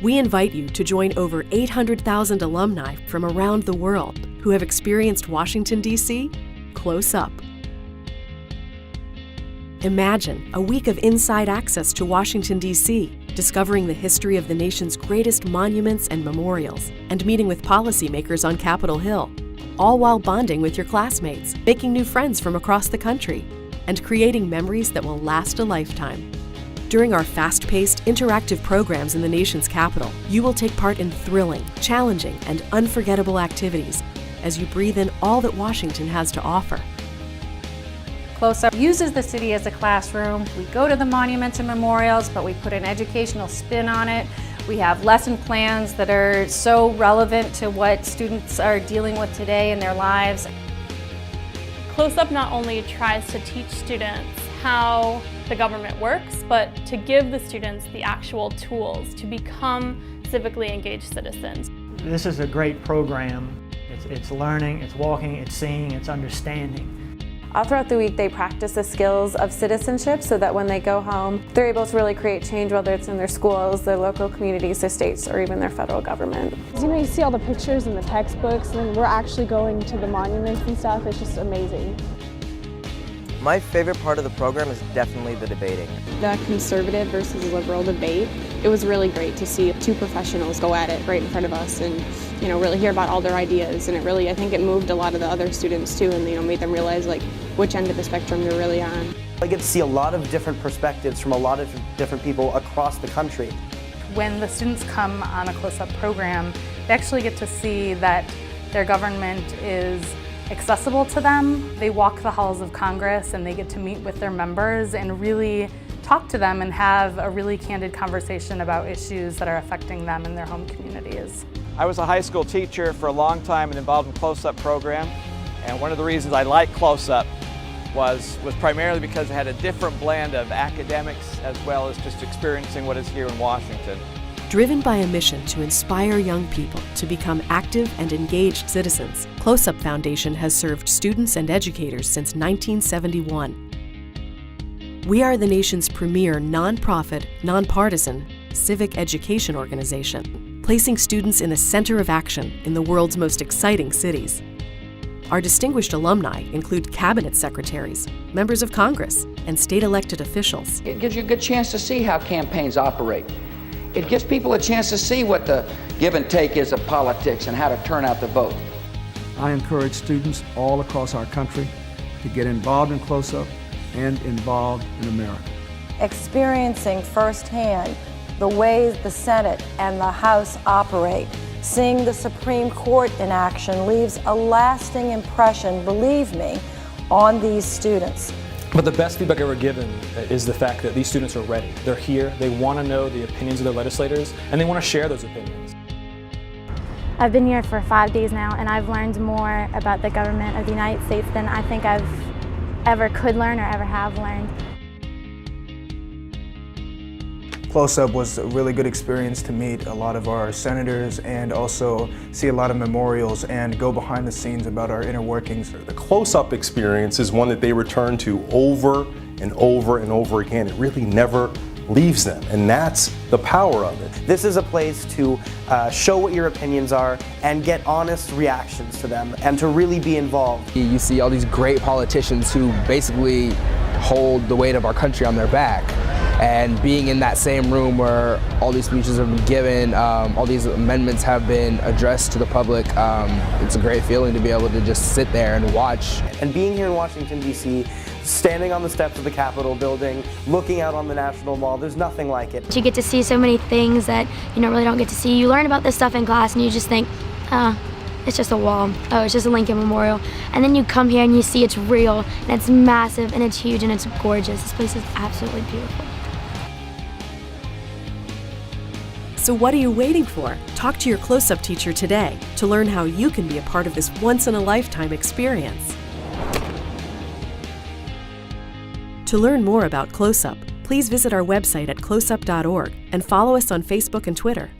We invite you to join over 800,000 alumni from around the world who have experienced Washington, D.C. close up. Imagine a week of inside access to Washington, D.C., discovering the history of the nation's greatest monuments and memorials, and meeting with policymakers on Capitol Hill, all while bonding with your classmates, making new friends from across the country, and creating memories that will last a lifetime. During our fast-paced, interactive programs in the nation's capital, you will take part in thrilling, challenging, and unforgettable activities as you breathe in all that Washington has to offer. Close Up uses the city as a classroom. We go to the monuments and memorials, but we put an educational spin on it. We have lesson plans that are so relevant to what students are dealing with today in their lives. Close Up not only tries to teach students how the government works, but to give the students the actual tools to become civically engaged citizens. This is a great program. It's learning, it's walking, it's seeing, it's understanding. All throughout the week they practice the skills of citizenship so that when they go home, they're able to really create change, whether it's in their schools, their local communities, their states, or even their federal government. You know, you see all the pictures in the textbooks, and then we're actually going to the monuments and stuff. It's just amazing. My favorite part of the program is definitely the debating. The conservative versus liberal debate, it was really great to see two professionals go at it right in front of us and, you know, really hear about all their ideas. And it really, I think it moved a lot of the other students too, and, you know, made them realize like which end of the spectrum they're really on. I get to see a lot of different perspectives from a lot of different people across the country. When the students come on a close-up program, they actually get to see that their government is accessible to them. They walk the halls of Congress and they get to meet with their members and really talk to them and have a really candid conversation about issues that are affecting them in their home communities. I was a high school teacher for a long time and involved in the Close-Up program, and one of the reasons I liked Close-Up was primarily because it had a different blend of academics as well as just experiencing what is here in Washington. Driven by a mission to inspire young people to become active and engaged citizens, Close Up Foundation has served students and educators since 1971. We are the nation's premier nonprofit, nonpartisan, civic education organization, placing students in the center of action in the world's most exciting cities. Our distinguished alumni include cabinet secretaries, members of Congress, and state elected officials. It gives you a good chance to see how campaigns operate. It gives people a chance to see what the give and take is of politics and how to turn out the vote. I encourage students all across our country to get involved in Close Up and involved in America. Experiencing firsthand the ways the Senate and the House operate, seeing the Supreme Court in action leaves a lasting impression, believe me, on these students. But the best feedback ever given is the fact that these students are ready. They're here, they want to know the opinions of their legislators, and they want to share those opinions. I've been here for 5 days now, and I've learned more about the government of the United States than I think I've ever could learn or ever have learned. Close Up was a really good experience to meet a lot of our senators and also see a lot of memorials and go behind the scenes about our inner workings. The Close Up experience is one that they return to over and over and over again. It really never leaves them, and that's the power of it. This is a place to show what your opinions are and get honest reactions to them and to really be involved. You see all these great politicians who basically hold the weight of our country on their back. And being in that same room where all these speeches have been given, all these amendments have been addressed to the public, it's a great feeling to be able to just sit there and watch. And being here in Washington, D.C., standing on the steps of the Capitol building, looking out on the National Mall, there's nothing like it. You get to see so many things that you really don't get to see. You learn about this stuff in class and you just think, it's just a wall. Oh, it's just a Lincoln Memorial. And then you come here and you see it's real, and it's massive, and it's huge, and it's gorgeous. This place is absolutely beautiful. So what are you waiting for? Talk to your Close Up teacher today to learn how you can be a part of this once-in-a-lifetime experience. To learn more about Close Up, please visit our website at closeup.org and follow us on Facebook and Twitter.